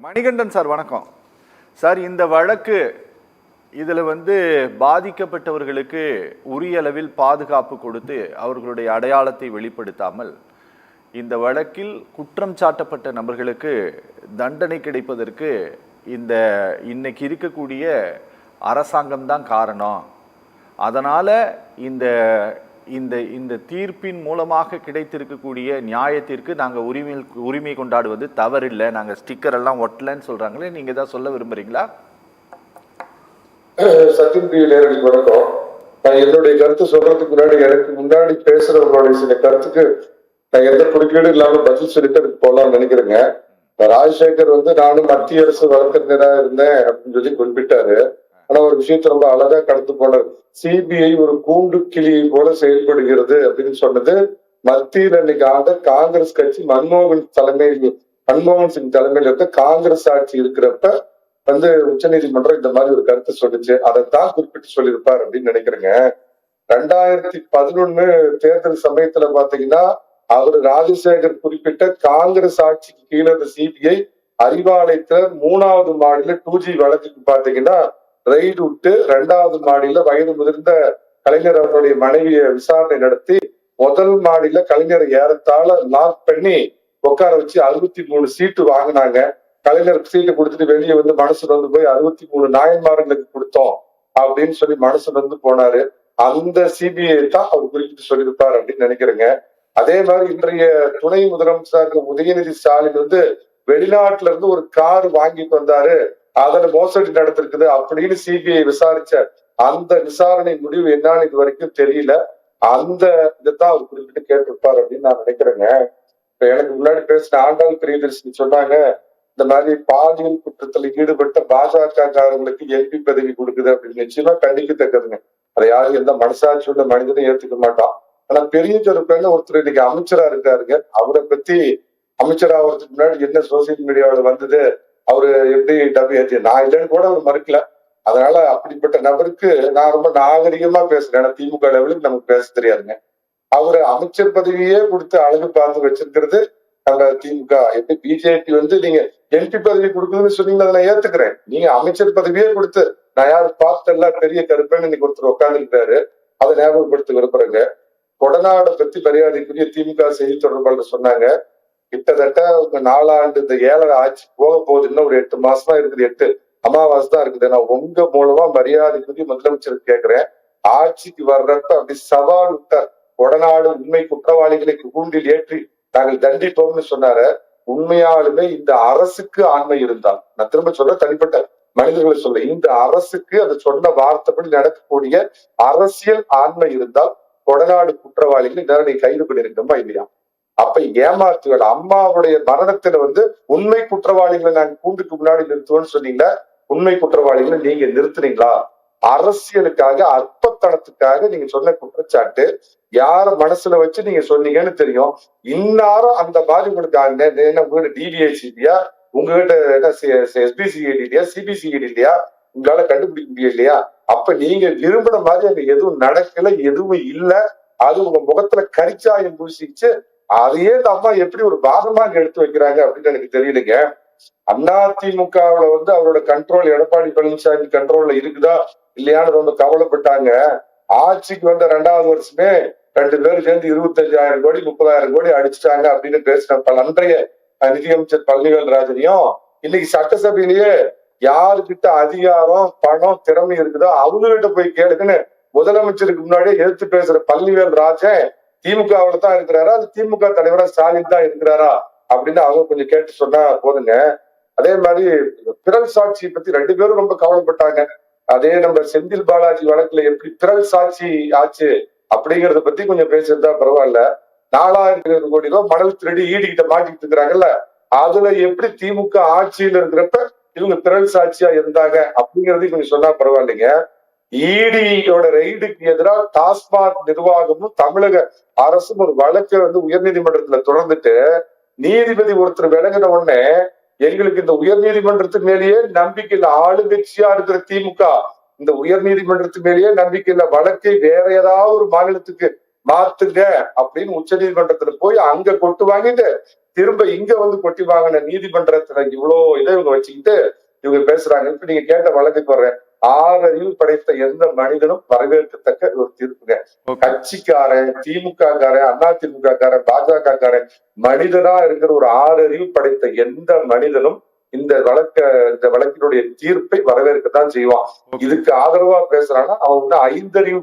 Manikandan sir வணக்கம் sir. இந்த வழக்கு இதில் பாதிக்கப்பட்டவர்களுக்கு உரிய அளவில் பாதுகாப்பு கொடுத்து அவர்களுடைய அடையாளத்தை வெளிப்படுத்தாமல் இந்த வழக்கில் குற்றம் சாட்டப்பட்ட நபர்களுக்கு தண்டனை கிடைப்பதற்கு இன்னைக்கு இருக்கக்கூடிய அரசாங்கம்தான் காரணம். அதனால் இந்த இந்த இந்த தீர்ப்பின் மூலமாக கிடைத்திருக்கக்கூடிய நியாயத்திற்கு நாங்கள் உரிமை கொண்டாடுவது தவறில்லை, நாங்கள் ஸ்டிக்கர் எல்லாம் ஒட்டலன்னு சொல்றாங்களே, நீங்க தான் சொல்ல விரும்புறீங்களா? சத்தியம் டிவி நேயர்களுக்கு வணக்கம். நான் என்னுடைய கருத்து சொல்றதுக்கு முன்னாடி எனக்கு முன்னாடி பேசுறவங்களுடைய சில கருத்துக்கு நான் எந்த குறுக்கீடும் இல்லாம பதில் சொல்லிட்டு அதுக்கு போலாம்னு நினைக்கிறேங்க. ராஜசேகர் நானும் மத்திய அரசு வழக்கறிஞரா இருந்தேன் அப்படின்னு சொல்லி குறிப்பிட்டாரு. ஆனா ஒரு விஷயத்த ரொம்ப அழகா கடந்து போனார். சிபிஐ ஒரு கூண்டு கிளியை போல செயல்படுகிறது அப்படின்னு சொன்னது மத்தியில் அன்னைக்கு ஆண்ட காங்கிரஸ் கட்சி மன்மோகன் சிங் தலைமையில் இருக்க காங்கிரஸ் ஆட்சி இருக்கிறப்ப உச்சநீதிமன்றம் இந்த மாதிரி ஒரு கருத்தை சொல்லுச்சு. அதைத்தான் குறிப்பிட்டு சொல்லியிருப்பார் அப்படின்னு நினைக்கிறேங்க. 2011 தேர்தல் சமயத்துல பாத்தீங்கன்னா அவர் ராஜசேகர் குறிப்பிட்ட காங்கிரஸ் ஆட்சிக்கு கீழே இருந்த சிபிஐ அறிவாலயத்துல 3வது மாடியில 2G வழக்குக்கு பாத்தீங்கன்னா ரைடு விட்டு 2வது மாடியில வயது முதிர்ந்த கலைஞர் அவருடைய மனைவியை விசாரணை நடத்தி முதல் மாடியில கலைஞரை ஏறத்தாழ லாக் பண்ணி உட்கார வச்சு 63 சீட்டு வாங்கினாங்க. கலைஞருக்கு சீட்டு கொடுத்துட்டு வெளியே மனசு போய் 63 நாயன்மார்களுக்கு கொடுத்தோம் அப்படின்னு சொல்லி மனசு போனாரு. அந்த சிபிஐ தான் அவர் குறிப்பிட்டு சொல்லியிருப்பார் அப்படின்னு நினைக்கிறேங்க. அதே மாதிரி இன்றைய துணை முதலமைச்சர் உதயநிதி ஸ்டாலின் வெளிநாட்டுல இருந்து ஒரு கார் வாங்கிட்டு வந்தாரு, அதுல மோசடி நடத்திருக்குது அப்படின்னு சிபிஐ விசாரிச்ச அந்த விசாரணை முடிவு என்னன்னு இது வரைக்கும் தெரியல. அந்த இதைத்தான் அவர் குறிப்பிட்டு கேட்டிருப்பார் அப்படின்னு நான் நினைக்கிறேங்க. இப்ப எனக்கு முன்னாடி பேசின ஆண்டாள் பிரியதர்ஷினி சொன்னாங்க, இந்த மாதிரி பாலியல் குற்றத்துல ஈடுபட்ட பாஜகக்காரங்களுக்கு எம்பி பதவி கொடுக்குது அப்படின்னு. நிச்சயமா கண்டிக்கத்தக்கதுங்க. அதை யாரும் எந்த மனசாட்சியுள்ள மனிதனும் ஏத்துக்க மாட்டான். ஆனா பெரிய கருப்பேன்னு ஒருத்தர் இன்னைக்கு அமைச்சரா இருக்காருங்க. அவரை பத்தி அமைச்சராகிறதுக்கு முன்னாடி என்ன சோசியல் மீடியாவில் வந்தது, அவரு எப்படி டபி ஏற்றி நான் இல்லைன்னு கூட அவர் மறுக்கல. அதனால அப்படிப்பட்ட நபருக்கு நான் ரொம்ப நாகரிகமா பேசுறேன். ஏன்னா திமுக லெவலுக்கு நமக்கு பேச தெரியாதுங்க. அவரு அமைச்சர் பதவியே கொடுத்து அழகு பார்த்து வச்சிருக்கிறது நம்ம திமுக. எப்படி பிஜேபி நீங்க எம்பி பதவி கொடுக்குதுன்னு சொன்னீங்க, அதை நான் ஏத்துக்கிறேன். நீங்க அமைச்சர் பதவியே கொடுத்து நான் யாரு பார்த்தெல்லாம் பெரிய கருப்பேன்னு இன்னைக்கு ஒருத்தர் உட்கார்ந்துருக்காரு. அதை ஞாபகப்படுத்த விரும்புறேங்க. கொடநாடை பத்தி மரியாதைக்குரிய திமுக செய்தி தொடர்பாளர் சொன்னாங்க, கிட்டத்தட்ட 4 ஆண்டு இந்த 7 ஆட்சி போக போகுது, இன்னும் ஒரு 8 மாசமா இருக்குது, 8 அமாவாசை தான் இருக்குது. நான் உங்க மூலமா மரியாதைக்குரிய முதலமைச்சருக்கு கேட்கிறேன், ஆட்சிக்கு வர்றப்ப அப்படி சவால் விட்டார். கொடநாடு உண்மை குற்றவாளிகளை கூண்டில் ஏற்றி நாங்கள் தண்டிப்போம்னு சொன்னாரு. உண்மையாலுமே இந்த அரசுக்கு ஆண்மை இருந்தால், நான் திரும்ப சொல்ற தனிப்பட்ட மனிதர்களை சொல்ல, இந்த அரசுக்கு அது சொன்ன வார்த்தைப்படி நடக்கக்கூடிய அரசியல் ஆண்மை இருந்தால் கொடநாடு குற்றவாளிகளை நேரடி கைது பண்ணிருக்கணுமா இல்லையா? அப்ப ஏமாத்துகள் அம்மாவுடைய மரணத்துல உண்மை குற்றவாளிகளை நாங்க கூண்டுக்கு முன்னாடி நிறுத்துவோம்னு சொன்னீங்களா, உண்மை குற்றவாளிகளை நீங்க நிறுத்துனீங்களா? அரசியலுக்காக அற்பத்தனத்துக்காக நீங்க சொன்ன குற்றச்சாட்டு யார மனசுல வச்சு நீங்க சொன்னீங்கன்னு தெரியும். இன்னாரும் அந்த மாதிரி உங்களுக்கு என்ன உங்ககிட்ட டிவிஐசிபியா, உங்ககிட்ட எஸ்பிசிஐடி இல்லையா, சிபிசிஐடி இல்லையா, உங்களால கண்டுபிடிக்க முடியும் இல்லையா? அப்ப நீங்க விரும்பின மாதிரி அங்க எதுவும் நடக்கல, எதுவும் இல்ல. அது உங்க முகத்துல கரிச்சாயம் பூசிச்சு அதையே இந்த அம்மா எப்படி ஒரு பாகமாக எடுத்து வைக்கிறாங்க அப்படின்னு எனக்கு தெரியலைங்க. அதிமுகவுல அவரோட கண்ட்ரோல் எடப்பாடி பழனிசாமி கண்ட்ரோல்ல இருக்குதா இல்லையான்னு ரொம்ப கவலைப்பட்டாங்க. ஆட்சிக்கு 2வது வருஷமே 2 பேரும் சேர்ந்து 25,000 கோடி 30,000 கோடி அடிச்சுட்டாங்க அப்படின்னு பேசின அன்றைய நிதியமைச்சர் பழனிவேல் ராஜனையும் இன்னைக்கு சட்டசபையிலேயே யாருக்கிட்ட அதிகாரம் பணம் திறமை இருக்குதோ அவங்ககிட்ட போய் கேளுங்கன்னு முதலமைச்சருக்கு முன்னாடியே எதிர்த்து பேசுற பழனிவேல் ராஜன் திமுகவுல தான் இருக்கிறாரா, அது திமுக தலைவரா ஸ்டாலின் தான் இருக்கிறாரா அப்படின்னு அவங்க கொஞ்சம் கேட்டு சொன்னா போதுங்க. அதே மாதிரி பிறல் சாட்சியை பத்தி 2 பேரும் ரொம்ப கவலைப்பட்டாங்க. அதே நம்ம செந்தில் பாலாஜி வழக்குல எப்படி பிறல் சாட்சி ஆச்சு அப்படிங்கறத பத்தி கொஞ்சம் பேசியிருந்தா பரவாயில்ல. 4,000 கோடி ரூபாய் மணல் திருடி ஈடிக்கிட்ட மாட்டிட்டு இருக்கிறாங்கல்ல, அதுல எப்படி திமுக ஆட்சியில இருக்கிறப்ப இவங்க பிறல் சாட்சியா இருந்தாங்க அப்படிங்கறதையும் கொஞ்சம் சொன்னா பரவாயில்லைங்க. ஈடியோட ரெய்டுக்கு எதிராக டாஸ்மாக் நிர்வாகமும் தமிழக அரசும் ஒரு வழக்கை உயர்நீதிமன்றத்துல தொடர்ந்துட்டு நீதிபதி ஒருத்தர் விலகின உடனே எங்களுக்கு இந்த உயர் நீதிமன்றத்துக்கு மேலேயே நம்பிக்கை இல்லை. ஆளுங்கட்சியா இருக்கிற திமுக இந்த உயர் நீதிமன்றத்துக்கு மேலேயே நம்பிக்கை இல்லை, வழக்கை வேற ஏதாவது ஒரு மாநிலத்துக்கு மாத்துங்க அப்படின்னு உச்ச நீதிமன்றத்துல போய் அங்க கொட்டு வாங்கிட்டு திரும்ப இங்க வந்து கொட்டி வாங்கின நீதிமன்றத்துல இவ்வளவு இதை இவங்க வச்சுக்கிட்டு இவங்க பேசுறாங்க. இப்ப நீங்க கேட்ட வழக்குக்கு வர்றேன். 6 அறிவு படைத்த எந்த மனிதனும் வரவேற்கத்தக்க ஒரு தீர்ப்புங்க. கட்சிக்காரன், திமுக காரன், அண்ணா திமுக காரன், பாஜக காரன், மனிதனா இருக்கிற ஒரு 6 அறிவு படைத்த எந்த மனிதனும் இந்த வழக்கினுடைய தீர்ப்பை வரவேற்கத்தான் செய்வான். இதுக்கு ஆதரவா பேசுறான்னா அவன் வந்து 5 அறிவு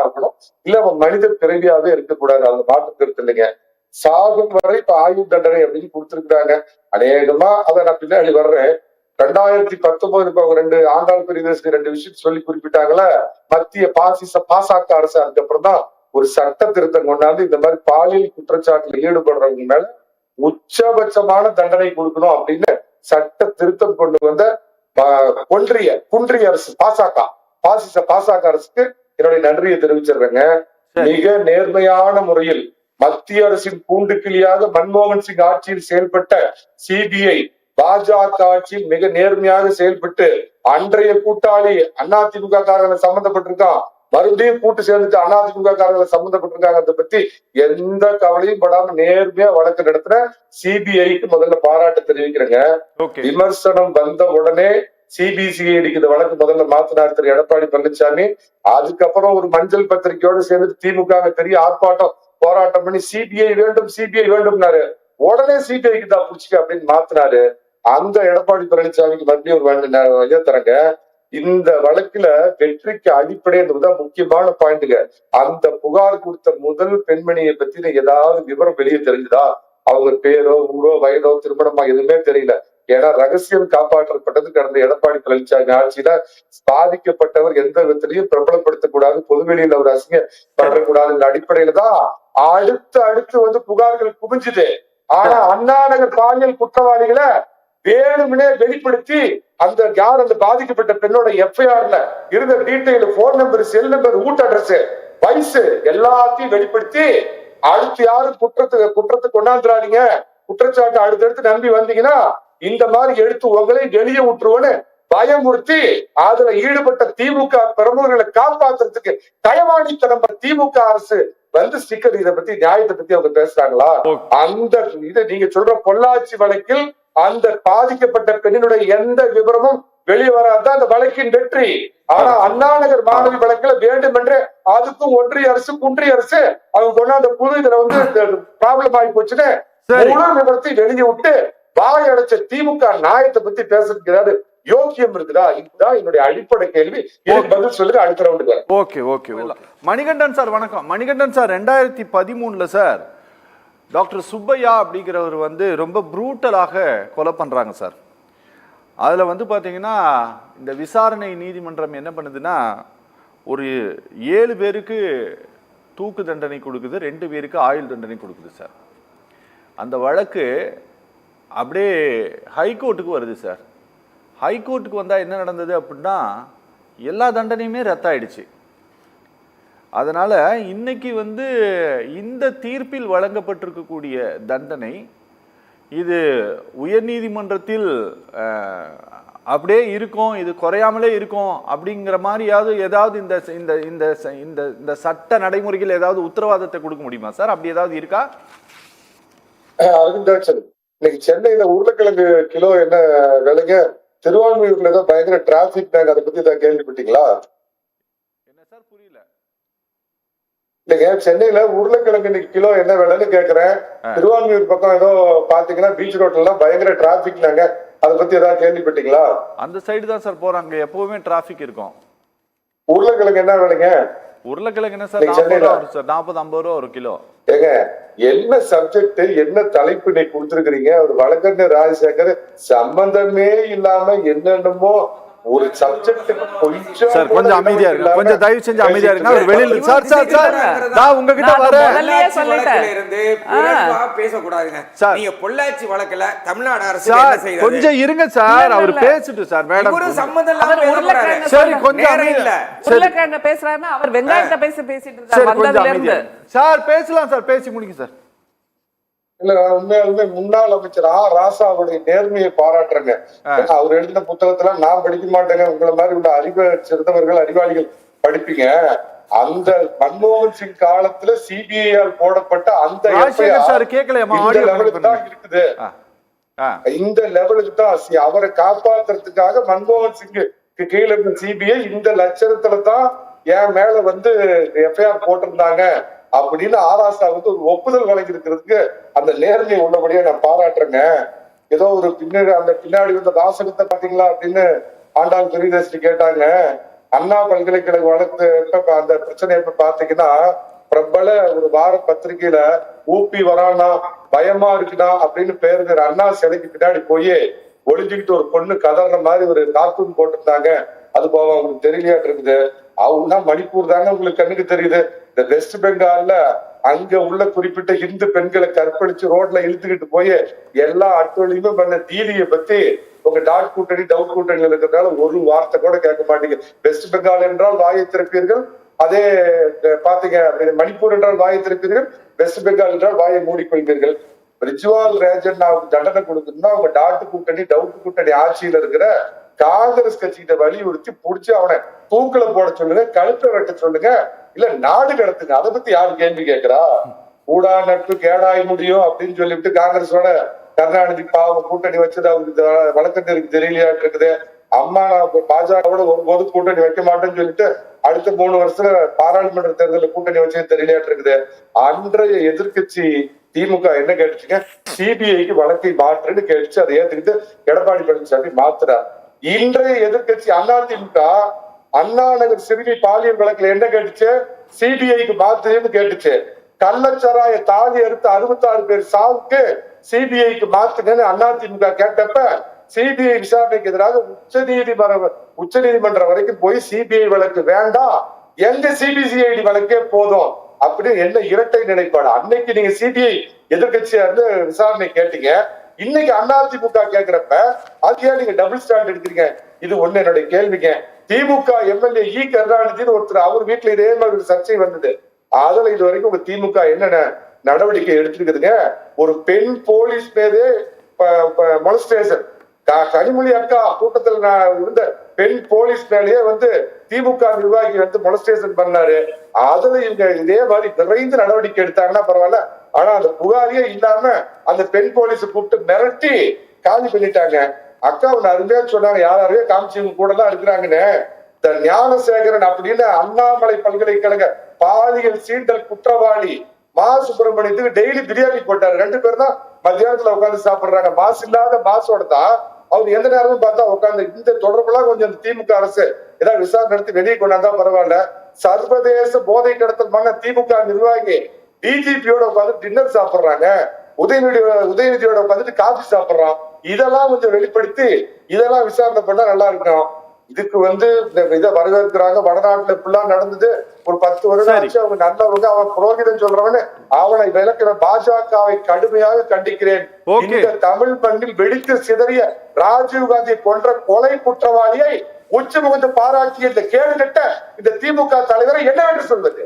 இருக்கணும், இல்ல அவன் மனித பிறவியாவே இருக்கக்கூடாது. அவங்க மாற்று கருத்து இல்லைங்க. சாகும் வரை இப்ப ஆயுள் தண்டனை அப்படின்னு கொடுத்திருக்கிறாங்க. அநேகமா அதை நான் பின்னாடி வர்றேன். 2019 அவங்க 2 ஆண்டாள் பிரியதர்ஷினி 2 விஷயம் சொல்லி குறிப்பிட்டாங்களா, மத்திய பாசக அரசு அதுக்கப்புறம் தான் ஒரு சட்ட திருத்தம் கொண்டாந்து இந்த மாதிரி பாலியல் குற்றச்சாட்டுல ஈடுபடுறவங்க மேல உச்சபட்சமான தண்டனை கொடுக்கணும் அப்படின்னு சட்ட திருத்தம் கொண்டு வந்த குன்றிய அரசு பாசக அரசுக்கு என்னுடைய நன்றியை தெரிவிச்சிடுறேங்க. மிக நேர்மையான முறையில் மத்திய அரசின் கூண்டு கிளியாக மன்மோகன் சிங் ஆட்சியில் செயல்பட்ட சிபிஐ பாஜக ஆட்சியில் மிக நேர்மையாக செயல்பட்டு அன்றைய கூட்டாளி அதிமுக காரர்களை சம்பந்தப்பட்டிருக்கான், மறுபடியும் கூட்டு சேர்ந்துட்டு அதிமுக காரர்களை சம்பந்தப்பட்டிருக்காங்க. அதை பத்தி எந்த கவலையும் படாம நேர்மையா வழக்கு நடத்துற சிபிஐக்கு முதல்ல பாராட்டு தெரிவிக்கிறேங்க. விமர்சனம் வந்த உடனே சிபிசிஐடிக்கு இந்த வழக்கு முதல்ல மாத்தினார் திரு எடப்பாடி பழனிசாமி. அதுக்கப்புறம் ஒரு மஞ்சள் பத்திரிகையோடு சேர்ந்து திமுக பெரிய ஆர்ப்பாட்டம் போராட்டம் பண்ணி சிபிஐ வேண்டும்னாரு. உடனே சிபிஐக்கு தான் புடிச்சுக்க அப்படின்னு மாத்தினாரு. அந்த எடப்பாடி பழனிசாமிக்கு மறுபடியும் ஒரு தரங்க. இந்த வழக்குல வெற்றிக்கு அடிப்படை என்பதுதான் முக்கியமான பாயிண்ட்டுங்க. அந்த புகார் கொடுத்த முதல் பெண்மணியை பத்தி ஏதாவது விவரம் வெளியே தெரிஞ்சுதா? அவங்க பேரோ ஊரோ வயதோ திருமணமா எதுவுமே தெரியல. ஏன்னா ரகசியம் காப்பாற்றப்பட்டது கடந்த எடப்பாடி பழனிசாமி ஆட்சியில. பாதிக்கப்பட்டவர் எந்த விதத்திலையும் பிரபலப்படுத்தக்கூடாது, பொதுவெளியில் அவர் அசிங்கப்படக்கூடாது என்ற அடிப்படையில தான் அடுத்து வந்து புகார்கள் குவிஞ்சுது. ஆனா அண்ணா நகர் பாலியல் குற்றவாளிகளை வேணும்னே வெளிப்படுத்தி அந்த பாதிக்கப்பட்ட பெண்ணோட எஃப்ஐஆர்ல இருந்த detail, phone number, cell number, வீட்டு அட்ரஸ், வயசு எல்லாத்தையும் வெளிப்படுத்தி அடுத்து யாரும் குற்றத்தை கொண்டாந்துறாதீங்க, குற்றச்சாட்டு அடுத்தடுத்து நம்பி வந்தீங்கன்னா இந்த மாதிரி எடுத்து உங்களை வெளியே விட்டுருவோன்னு பயமுறுத்தி அதுல ஈடுபட்ட திமுக பிரமுகர்களை காப்பாத்துறதுக்கு தயவாணித்தனம் திமுக அரசு வந்து ஸ்டிக்கர் இதை பத்தி நியாயத்தை பத்தி அவங்க பேசுறாங்களா? அந்த இதை நீங்க சொல்ற பொள்ளாச்சி வழக்கில் அந்த பாதிக்கப்பட்ட பெண்ணினுடைய எந்த விவரமும் வெளியே வராதான் அந்த வழக்கின் வெற்றி. ஆனா அண்ணா நகர் மாணவி வழக்குல வேண்டுமென்றே அதுக்கும் ஒன்றிய அரசு குன்றிய அரசு அவங்க கொண்டாந்த புது இதுல வந்து ப்ராப்ளம் ஆகி போச்சுன்னு முழு விவரத்தை வெளியே விட்டு வாய் அடைச்ச திமுக நியாயத்தை பத்தி பேசுறது யோக்கியம் இருக்குதா? இதுதான் என்னுடைய அடிப்படை கேள்வி. பதில் சொல்லுங்க, அடுத்த ரவுண்டுக்கு. ஓகே. மணிகண்டன் சார் வணக்கம். Manikandan sir, 2013 sir doctor Subbaiah அப்படிங்கிறவர் வந்து ரொம்ப ப்ரூட்டலாக கொலை பண்றாங்க சார். அதுல வந்து பாத்தீங்கன்னா இந்த விசாரணை நீதிமன்றம் என்ன பண்ணுதுன்னா ஒரு 7 பேருக்கு தூக்கு தண்டனை கொடுக்குது, 2 பேருக்கு ஆயுள் தண்டனை கொடுக்குது சார். அந்த வழக்கு அப்படியே ஹைகோர்ட்டுக்கு வருது சார். ஹைகோர்ட்டுக்கு வந்தால் என்ன நடந்தது அப்படின்னா எல்லா தண்டனையுமே ரத்தாயிடுச்சு. அதனால் இன்னைக்கு வந்து இந்த தீர்ப்பில் வழங்கப்பட்டிருக்கக்கூடிய தண்டனை இது உயர்நீதிமன்றத்தில் அப்படியே இருக்கும், இது குறையாமலே இருக்கும் அப்படிங்கிற மாதிரியாவது ஏதாவது இந்த இந்த இந்த இந்த இந்த சட்ட நடைமுறைகள் ஏதாவது உத்தரவாதத்தை கொடுக்க முடியுமா சார்? அப்படி ஏதாவது இருக்கா? இன்னைக்கு சென்னையில உருளைக்கிழங்கு கிலோ என்ன விலைங்க? திருவான்மையூர்ல ஏதோ பயங்கர டிராபிக் நாங்க அதை பத்தி தான் கேள்விப்பட்டீங்களா? என்ன சார் புரியல? இல்லைங்க, சென்னையில உருளைக்கிழங்கு இன்னைக்கு கிலோ என்ன விலைன்னு கேக்குறேன். திருவான்மையூர் பக்கம் ஏதோ பாத்தீங்கன்னா பீச் ரோட்ல எல்லாம் பயங்கர டிராபிக் நாங்க அதை பத்தி ஏதாவது கேள்விப்பட்டீங்களா? அந்த சைடு தான் சார் போறாங்க, எப்பவுமே டிராபிக் இருக்கும். உருளைக்கிழங்கு என்ன விலைங்க? உருளைக்கிழங்கு என்ன சார் 40-50 ரூபா ஒரு கிலோ. ஏங்க என்ன சப்ஜெக்ட் என்ன தலைப்பு நீ கொடுத்திருக்கிறீங்க? ஒரு வழக்கறிஞர் ராஜசேகர் சம்பந்தமே இல்லாம என்னென்னமோ ஒரு சப்ஜெக்ட் கொஞ்சம் அமைதியா இருக்கு, கொஞ்சம் தயவு செஞ்சு அமைதியா இருங்க. அவர் வெளியில சார் நான் உங்ககிட்ட வரேன் பேச கூடாதுங்க. நீங்க பொள்ளாச்சி வழக்குல தமிழ்நாடு அரசு என்ன செய்யுது? கொஞ்சம் இருங்க சார், அவர் பேசிட்டு சார். மேடம் ஒரு சம்பந்தம் இல்லாம பேசறாரு. சரி கொஞ்சம் அமைதியா உருளைக்கிழங்கு பேசுறாருன்னா அவர் வெங்காயத்தை பேசிட்டு இருக்காரு. வந்ததுல இருந்து சார் பேசலாம் சார், பேசி முடிங்க சார். இல்ல உண்மையாலுமே முன்னாள் அமைச்சர் ராசாவுடைய நேர்மையை பாராட்டுறேங்க. அவர் எழுதின புத்தகத்துல நான் படிக்க மாட்டேங்க, உங்களை மாதிரி உள்ள அறிவு சிறந்தவர்கள் அறிவாளிகள் படிப்பீங்க. அந்த மன்மோகன் சிங் காலத்துல சிபிஐயால் போடப்பட்ட அந்த ராஜசேகர் சார் கேட்கலையாமா? இந்த ஆடியோ லெவலுக்கு தான் இருக்குது. இந்த லெவலுக்கு தான் அவரை காப்பாத்துறதுக்காக மன்மோகன் சிங்க்கு கீழே இருந்த சிபிஐ இந்த லட்சணத்துல தான் என் மேல வந்து எஃப்ஐஆர் போட்டிருந்தாங்க அப்படின்னு ஆராசா வந்து ஒரு ஒப்புதல் வழங்கியிருக்கிறதுக்கு அந்த நேர்மையை உள்ளபடியா நான் பாராட்டுறேங்க. ஏதோ ஒரு பின்னாடி வந்த வாசகத்தை பாத்தீங்களா அப்படின்னு ஆண்டாள் பெரியதேசி கேட்டாங்க. அண்ணா பல்கலைக்கழக வழக்கு அந்த பிரச்சனை எப்ப பாத்தீங்கன்னா பிரபல ஒரு வார பத்திரிகையில ஊப்பி வரானா பயமா இருக்குடா அப்படின்னு பேருங்கிற அண்ணா சிலைக்கு பின்னாடி போய் ஒளிஞ்சுக்கிட்டு ஒரு பொண்ணு கதற மாதிரி ஒரு கார்ட்டூன் போட்டிருந்தாங்க. அது போக அவங்களுக்கு தெரியலையாட்டு இருக்குது. அவங்க மணிப்பூர் தாங்க உங்களுக்கு கண்ணுக்கு தெரியுது. இந்த வெஸ்ட் பெங்கால்ல அங்க உள்ள குறிப்பிட்ட இந்து பெண்களை கற்பழிச்சு ரோட்ல இழுத்துக்கிட்டு போய் எல்லா அட்டொழியுமே பண்ண தீதியை பத்தி உங்க டாட் கூட்டணி டவுட் கூட்டணி இருக்கிறதுனால ஒரு வார்த்தை கூட கேட்க மாட்டீங்க. வெஸ்ட் பெங்கால் என்றால் வாயை திறப்பீர்கள், அதே பாத்தீங்க மணிப்பூர் என்றால் வாயை திறப்பீர்கள், வெஸ்ட் பெங்கால் என்றால் வாயை மூடிக்கொள்வீர்கள். ரிஜுவால் ரேஜன் தண்டனை கொடுக்கணும்னா அவங்க டாட் கூட்டணி டவுட் கூட்டணி ஆட்சியில இருக்கிற காங்கிரஸ் கட்சிகிட்ட வலியுறுத்தி புடிச்சு அவனை தூக்கில போட சொல்லுங்க, கழுத்தை வெட்ட சொல்லுங்க, இல்ல நாடு கடத்துங்க. அதை பத்தி யாரு கேள்வி கேட்கிறா? கூடா நட்பு கேடாய் முடியும் அப்படின்னு சொல்லிவிட்டு காங்கிரஸோட கருணாநிதி பாவம் கூட்டணி வச்சது அவருக்கு வழக்கத்திற்கு தெரியலையாட்டு இருக்குது. அம்மா நான் பாஜகவோட ஒருபோது கூட்டணி வைக்க மாட்டேன்னு சொல்லிட்டு அடுத்த 3 வருஷத்துல பாராளுமன்ற தேர்தலில் கூட்டணி வச்சது தெரியலையாட்டு இருக்குது. அன்றைய எதிர்கட்சி திமுக என்ன கேட்டுச்சுங்க? சிபிஐக்கு வழக்கை மாற்றுன்னு கேட்டுச்சு. அதை ஏத்துக்கிட்டு எடப்பாடி பழனிசாமி மாத்துறார். இன்றைய எதிர்கட்சி அதிமுக அண்ணா நகர் சிறுமி பாலியல் வழக்குல என்ன கேட்டுச்சு? சிபிஐக்கு மாத்துன்னு கேட்டுச்சு. கள்ளச்சாராய தாலி அறுத்து 66 பேர் சாவுக்கு சிபிஐக்கு மாத்துங்கன்னு அதிமுக கேட்டப்ப சிபிஐ விசாரணைக்கு எதிராக உச்சநீதிமன்றம் வரைக்கும் போய் சிபிஐ வழக்கு வேண்டாம், எங்க சிபிசிஐடி வழக்கே போதும் அப்படின்னு என்ன இரட்டை நிலைப்பாடு. அன்னைக்கு நீங்க சிபிஐ எதிர்கட்சியா இருந்து விசாரணை கேட்டீங்க, இன்னைக்கு அதிமுக கேட்கிறப்ப அது ஏன் நீங்க டபுள் ஸ்டாண்ட் எடுக்கிறீங்க? இது ஒண்ணு என்னுடைய கேள்விங்க. திமுக எம்எல்ஏ கருணாநிதினு ஒருத்தர் அவர் வீட்டுல இதே மாதிரி ஒரு சர்ச்சை வந்தது. அதுல இது வரைக்கும் உங்க திமுக என்னென்ன நடவடிக்கை எடுத்துருக்குதுங்க? ஒரு பெண் போலீஸ் மீது மொலஸ்டேஷன், கனிமொழி அக்கா கூட்டத்தில் இருந்த பெண் போலீஸ் மேலேயே வந்து திமுக நிர்வாகி வந்து மொலஸ்டேஷன் பண்ணாரு. அதுல இவங்க இதே மாதிரி விரைந்து நடவடிக்கை எடுத்தாங்கன்னா பரவாயில்ல. ஆனா அந்த புகாரியே இல்லாம அந்த பெண் போலீஸை கூப்பிட்டு மிரட்டி காலி பண்ணிட்டாங்க. அக்கா ஒண்ணு அருமையா சொன்னாங்க, யாரையோ காமிச்சவங்க கூட தான் இருக்கிறாங்கன்னு. இந்த ஞானசேகரன் அப்படின்னு அண்ணாமலை பல்கலைக்கழக பாலியல் சீண்டல் குற்றவாளி மா சுப்பிரமணியத்துக்கு டெய்லி பிரியாணி போட்டாரு. 2 பேர் தான் மத்தியானத்துல உட்காந்து சாப்பிடுறாங்க. மாசு இல்லாத மாசோட தான் அவர் எந்த நேரமும் பார்த்தா உட்காந்து. இந்த தொடர்புலாம் கொஞ்சம் திமுக அரசு ஏதாவது விசாரணை நடத்தி வெளியே கொண்டாந்தா பரவாயில்ல. சர்வதேச போதை கடத்தல் பண்ண திமுக நிர்வாகி டிஜிபியோட உட்காந்து டின்னர் சாப்பிடுறாங்க, உதயநிதியோட உட்காந்துட்டு காபி சாப்பிடுறான். இதெல்லாம் கொஞ்சம் வெளிப்படுத்தி இதெல்லாம் விசாரணை பண்ணா நல்லா இருக்கும். இதுக்கு வந்து இதை வரவேற்கிறாங்க. வடநாட்டுல இப்படிலாம் நடந்தது. ஒரு 10 வருடம் ஆச்சு. அவங்க நல்லவங்க, அவன் புரோகிதன் சொல்றவனு அவனை விளக்கிற பாஜகவை கடுமையாக கண்டிக்கிறேன். இந்த தமிழ் மண்ணில் வெடித்து சிதறிய ராஜீவ்காந்தி கொன்ற கொலை குற்றவாளியை உச்சி முகந்து பாராட்டிய இந்த கேடு கட்ட இந்த திமுக தலைவரை என்னவென்று சொல்வது?